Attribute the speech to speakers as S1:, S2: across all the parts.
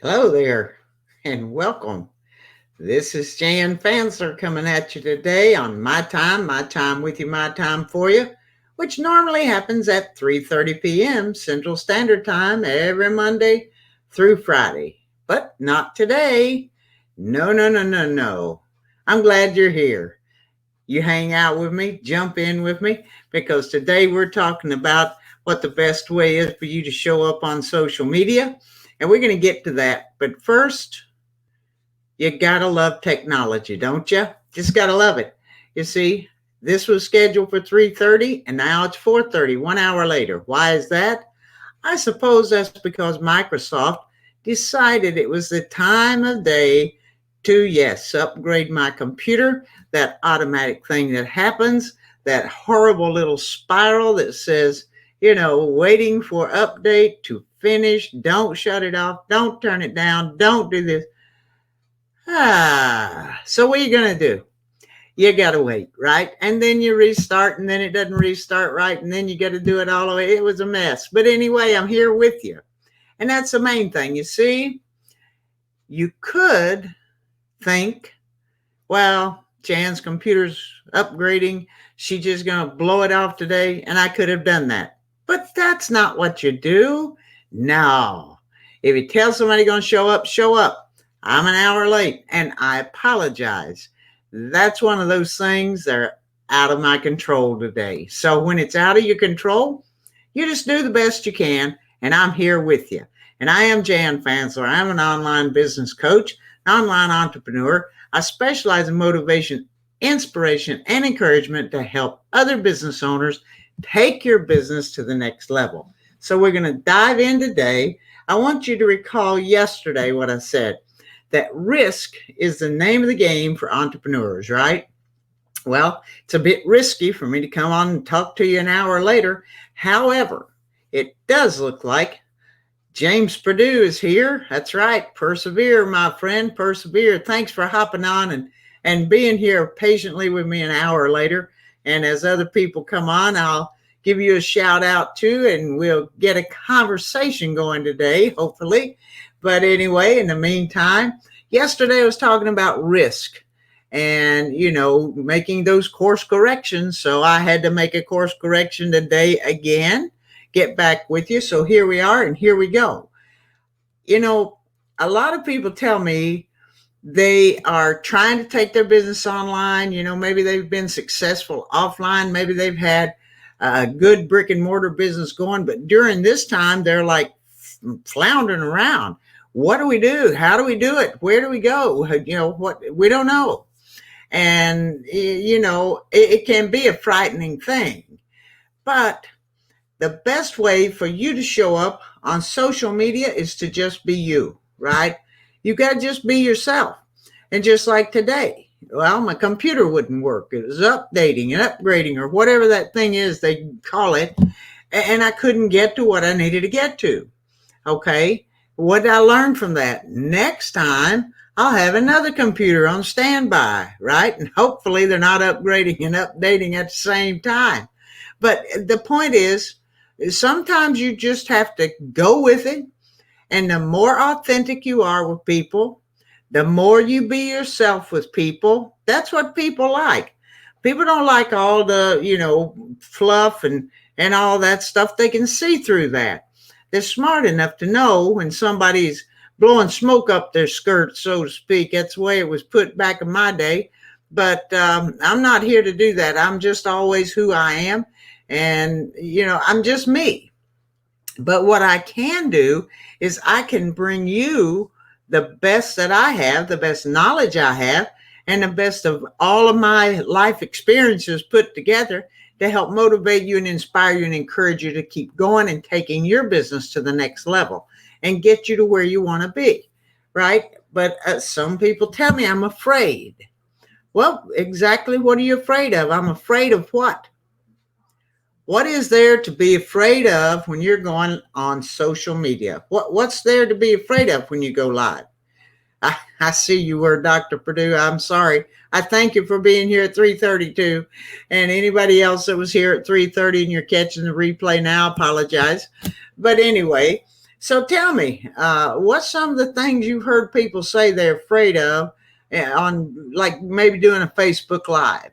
S1: Hello there and welcome. This is Jan Fansler coming at you today on my time with you, my time for you, which normally happens at 3:30 p.m. Central Standard Time every Monday through Friday. But not today. No, no, no, no, no. I'm glad you're here. You hang out with me, jump in with me, because today we're talking about what the best way is for you to show up on social media. And we're going to get to that. But first, you gotta love technology, don't you? Just gotta love it. You see, this was scheduled for 3:30 and now it's 4:30, 1 hour later. Why is that? I suppose that's because Microsoft decided it was the time of day to, yes, upgrade my computer. That automatic thing that happens, that horrible little spiral that says, waiting for update to finish. Don't shut it off. Don't turn it down. Don't do this. So what are you going to do? You got to wait, right? And then you restart and then it doesn't restart right. And then you got to do it all the way. It was a mess. But anyway, I'm here with you. And that's the main thing. You see, you could think, well, Jan's computer's upgrading. She's just going to blow it off today. And I could have done that. But that's not what you do. No. If you tell somebody going to show up, show up. I'm an hour late and I apologize. That's one of those things that are out of my control today. So when it's out of your control, you just do the best you can. And I'm here with you. And I am Jan Fansler. I'm an online business coach, an online entrepreneur. I specialize in motivation, inspiration, and encouragement to help other business owners take your business to the next level. So we're going to dive in today. I want you to recall yesterday what I said, that risk is the name of the game for entrepreneurs, right? Well, it's a bit risky for me to come on and talk to you an hour later. However, it does look like James Purdue is here. That's right. Persevere, my friend. Persevere. Thanks for hopping on and being here patiently with me an hour later. And as other people come on, I'll give you a shout out too, and we'll get a conversation going today, hopefully. But anyway, in the meantime, yesterday I was talking about risk and, making those course corrections. So I had to make a course correction today again, get back with you. So here we are and here we go. A lot of people tell me they are trying to take their business online. Maybe they've been successful offline. Maybe they've had a good brick and mortar business going. But during this time, they're like floundering around. What do we do? How do we do it? Where do we go? What we don't know. And, it can be a frightening thing. But the best way for you to show up on social media is to just be you, right? You got to just be yourself. And just like today, well, my computer wouldn't work. It was updating and upgrading or whatever that thing is they call it. And I couldn't get to what I needed to get to. Okay. What did I learn from that? Next time, I'll have another computer on standby, right? And hopefully they're not upgrading and updating at the same time. But the point is, sometimes you just have to go with it. And the more authentic you are with people, the more you be yourself with people, that's what people like. People don't like all the, fluff and all that stuff. They can see through that. They're smart enough to know when somebody's blowing smoke up their skirt, so to speak. That's the way it was put back in my day. But I'm not here to do that. I'm just always who I am. And, I'm just me. But what I can do is I can bring you the best that I have, the best knowledge I have, and the best of all of my life experiences put together to help motivate you and inspire you and encourage you to keep going and taking your business to the next level and get you to where you want to be, right? But some people tell me I'm afraid. Well, exactly what are you afraid of? I'm afraid of what? What is there to be afraid of when you're going on social media? What's there to be afraid of when you go live? I see you were Dr. Purdue. I'm sorry. I thank you for being here at 3:32. And anybody else that was here at 3:30 and you're catching the replay now, I apologize. But anyway, So tell me, what's some of the things you've heard people say they're afraid of on, like maybe doing a Facebook Live?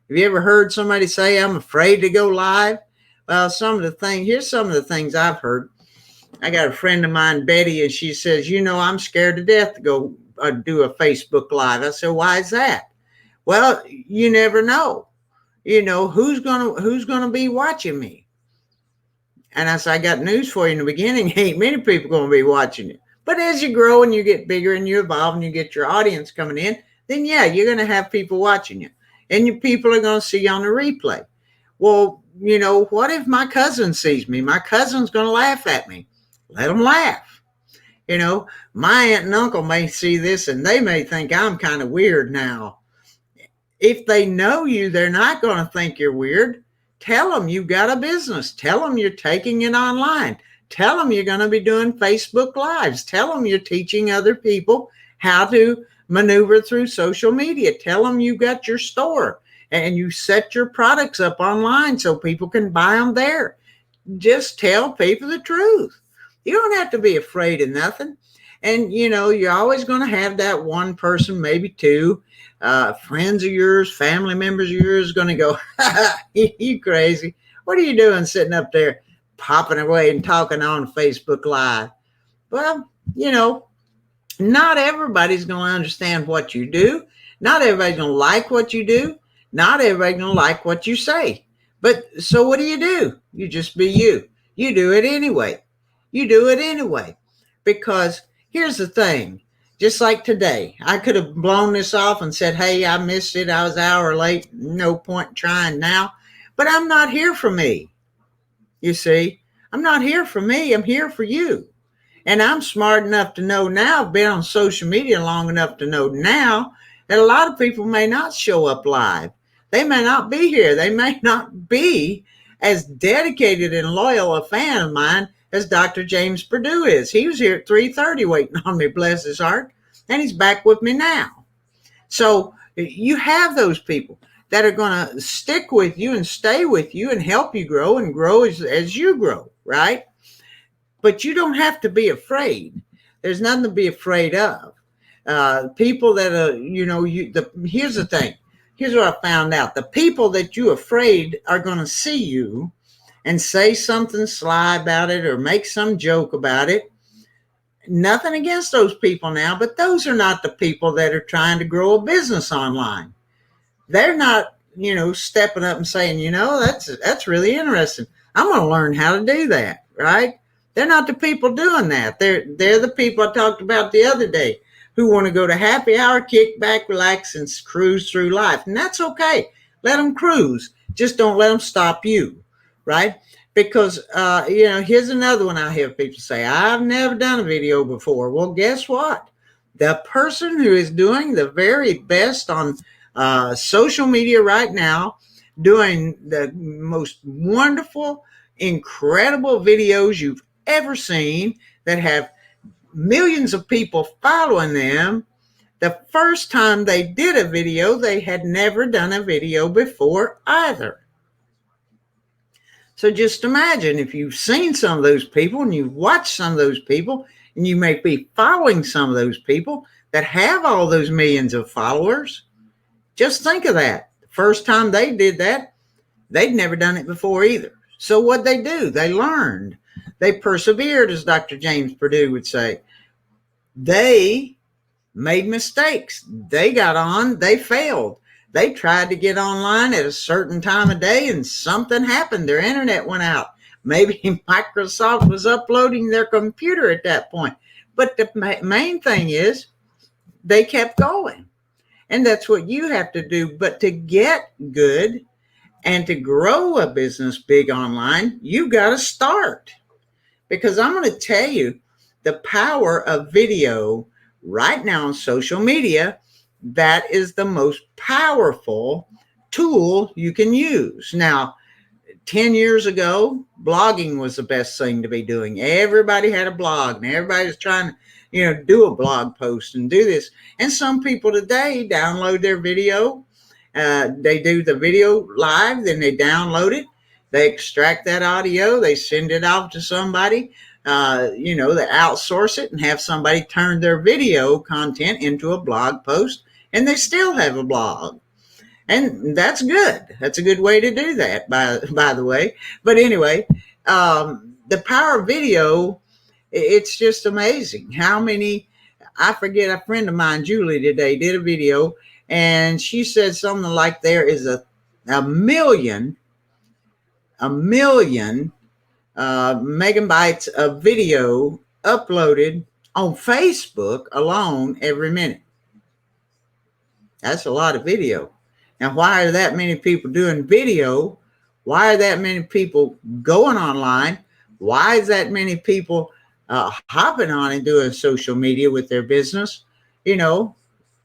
S1: Have you ever heard somebody say, I'm afraid to go live? Well, here's some of the things I've heard. I got a friend of mine, Betty, and she says, I'm scared to death to go do a Facebook Live. I said, why is that? Well, you never know. Who's gonna be watching me. And I said, I got news for you in the beginning. Ain't many people gonna be watching you. But as you grow and you get bigger and you evolve and you get your audience coming in, then yeah, you're gonna have people watching you. And your people are gonna see you on the replay. Well, what if my cousin sees me? My cousin's gonna laugh at me. Let them laugh. My aunt and uncle may see this and they may think I'm kind of weird now. If they know you, they're not going to think you're weird. Tell them you've got a business. Tell them you're taking it online. Tell them you're going to be doing Facebook Lives. Tell them you're teaching other people how to maneuver through social media. Tell them you've got your store and you set your products up online so people can buy them there. Just tell people the truth. You don't have to be afraid of nothing. And, you're always going to have that one person, maybe two, friends of yours, family members of yours going to go, you crazy. What are you doing sitting up there popping away and talking on Facebook Live? Well, not everybody's going to understand what you do. Not everybody's going to like what you do. Not everybody's going to like what you say. But so what do? You just be you. You do it anyway. You do it anyway. Because here's the thing. Just like today, I could have blown this off and said, hey, I missed it. I was an hour late. No point trying now. But I'm not here for me. You see, I'm not here for me. I'm here for you. And I'm smart enough to know now, I've been on social media long enough to know now that a lot of people may not show up live. They may not be here. They may not be as dedicated and loyal a fan of mine as Dr. James Perdue is. He was here at 3:30 waiting on me, bless his heart, and he's back with me now. So you have those people that are going to stick with you and stay with you and help you grow and grow as you grow, right? But you don't have to be afraid. There's nothing to be afraid of. People that are, here's the thing. Here's what I found out. The people that you're afraid are going to see you and say something sly about it or make some joke about it. Nothing against those people now, but those are not the people that are trying to grow a business online. They're not, stepping up and saying, that's really interesting. I'm going to learn how to do that, right? They're not the people doing that. They're the people I talked about the other day who want to go to happy hour, kick back, relax, and cruise through life. And that's okay. Let them cruise. Just don't let them stop you. Right? Because, here's another one I hear people say, I've never done a video before. Well, guess what? The person who is doing the very best on social media right now, doing the most wonderful, incredible videos you've ever seen that have millions of people following them, the first time they did a video, they had never done a video before either. So just imagine if you've seen some of those people and you've watched some of those people and you may be following some of those people that have all those millions of followers. Just think of that. The first time they did that, they'd never done it before either. So what'd they do? They learned. They persevered, as Dr. James Perdue would say. They made mistakes. They got on, they failed. They tried to get online at a certain time of day and something happened. Their internet went out. Maybe Microsoft was uploading their computer at that point. But the main thing is they kept going. And that's what you have to do. But to get good and to grow a business big online, you got to start. Because I'm going to tell you the power of video right now on social media. That is the most powerful tool you can use. Now, 10 years ago, blogging was the best thing to be doing. Everybody had a blog and everybody was trying to, do a blog post and do this. And some people today download their video. They do the video live, then they download it. They extract that audio. They send it off to somebody they outsource it and have somebody turn their video content into a blog post, and they still have a blog. And that's good. That's a good way to do that, by the way. But anyway, the power of video, it's just amazing how many. I forget, a friend of mine, Julie, today did a video, and she said something like there is a million megabytes of video uploaded on Facebook alone every minute. That's a lot of video. Now, why are that many people doing video? Why are that many people going online? Why is that many people hopping on and doing social media with their business?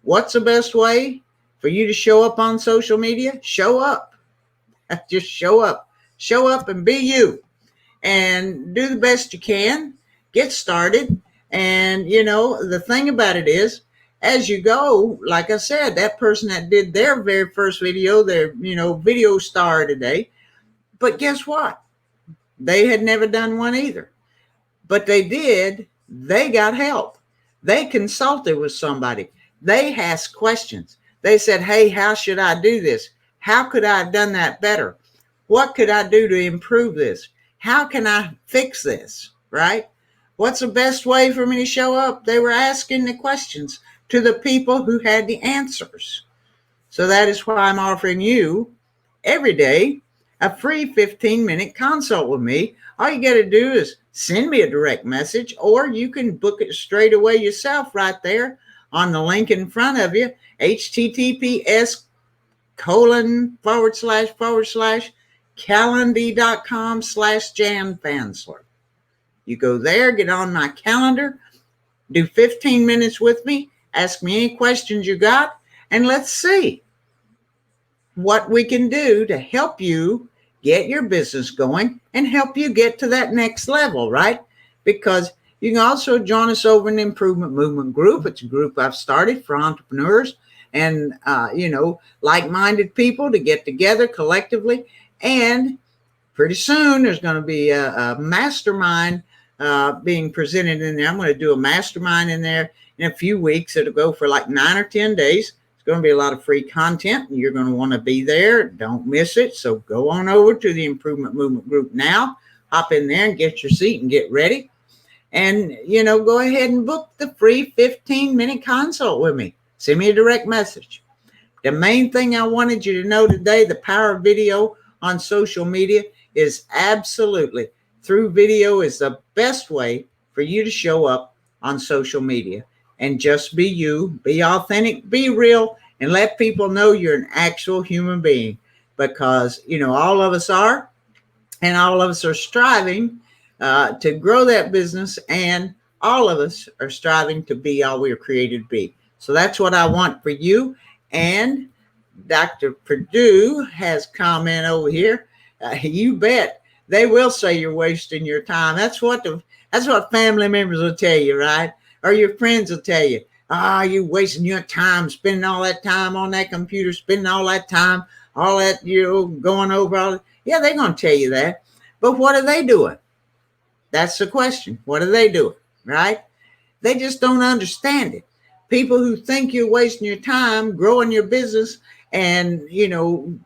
S1: What's the best way for you to show up on social media? Show up. Just show up. Show up and be you. And do the best you can. Get started. And, the thing about it is, as you go, like I said, that person that did their very first video, their, video star today. But guess what? They had never done one either. But they got help. They consulted with somebody. They asked questions. They said, hey, how should I do this? How could I have done that better? What could I do to improve this? How can I fix this? Right? What's the best way for me to show up? They were asking the questions to the people who had the answers. So that is why I'm offering you every day a free 15-minute consult with me. All you got to do is send me a direct message, or you can book it straight away yourself right there on the link in front of you, https:// calendly.com/Jan Fansler. You go there, get on my calendar, do 15 minutes with me, ask me any questions you got, and let's see what we can do to help you get your business going and help you get to that next level, right? Because you can also join us over in the Improvement Movement group. It's a group I've started for entrepreneurs and, like-minded people to get together collectively. And pretty soon there's going to be a mastermind being presented in there. I'm going to do a mastermind in there in a few weeks. It'll go for like 9 or 10 days. It's going to be a lot of free content, and you're going to want to be there. Don't miss it. So go on over to the Improvement Movement group now. Hop in there and get your seat and get ready. And, go ahead and book the free 15-minute consult with me. Send me a direct message. The main thing I wanted you to know today, the power of video on social media is absolutely through video is the best way for you to show up on social media. And just be you, be authentic, be real, and let people know you're an actual human being. Because, all of us are, and all of us are striving to grow that business, and all of us are striving to be all we were created to be. So that's what I want for you. And Dr. Purdue has comment over here. You bet they will say you're wasting your time. That's what family members will tell you, right? Or your friends will tell you, you're wasting your time, spending all that time on that computer, spending all that time, all that, going over all that. Yeah, they're going to tell you that. But what are they doing? That's the question. What are they doing, right? They just don't understand it. People who think you're wasting your time growing your business and,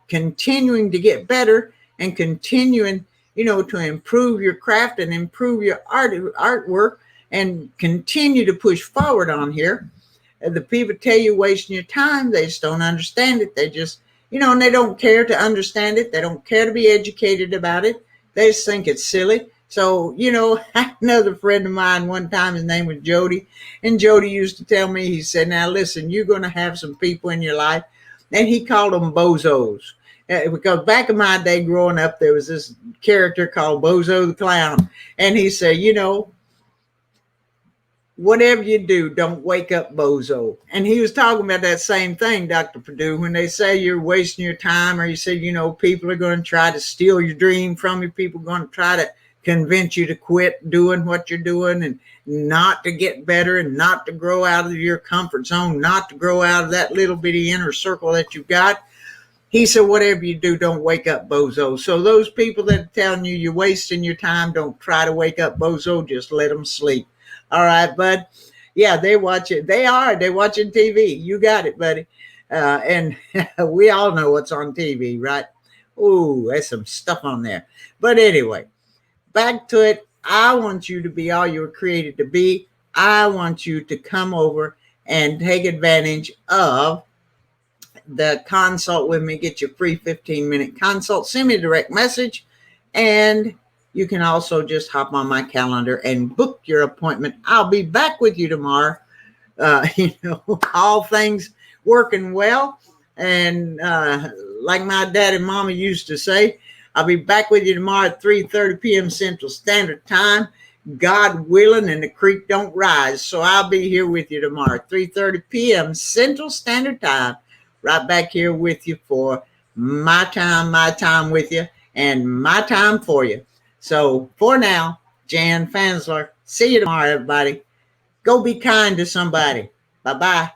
S1: continuing to get better and continuing, to improve your craft and improve your artwork, and continue to push forward on here. The people tell you wasting your time. They just don't understand it. They just, and they don't care to understand it. They don't care to be educated about it. They just think it's silly. So, another friend of mine one time, his name was Jody. And Jody used to tell me, he said, now listen, you're going to have some people in your life. And he called them bozos. Because back in my day growing up, there was this character called Bozo the Clown. And he said, whatever you do, don't wake up bozo. And he was talking about that same thing, Dr. Purdue, when they say you're wasting your time, or you say, people are going to try to steal your dream from you. People are going to try to convince you to quit doing what you're doing and not to get better and not to grow out of your comfort zone, not to grow out of that little bitty inner circle that you've got. He said, whatever you do, don't wake up bozo. So those people that are telling you you're wasting your time, don't try to wake up bozo. Just let them sleep. All right, bud. Yeah, they watch it. They're watching TV. You got it, buddy. And we all know what's on TV, right? Ooh, there's some stuff on there. But anyway, back to it. I want you to be all you were created to be. I want you to come over and take advantage of the consult with me. Get your free 15-minute consult. Send me a direct message, and you can also just hop on my calendar and book your appointment. I'll be back with you tomorrow. All things working well. And like my dad and mama used to say, I'll be back with you tomorrow at 3:30 p.m. Central Standard Time, God willing, and the creek don't rise. So I'll be here with you tomorrow, 3:30 p.m. Central Standard Time, right back here with you for my time with you, and my time for you. So for now, Jan Fansler, see you tomorrow, everybody. Go be kind to somebody. Bye-bye.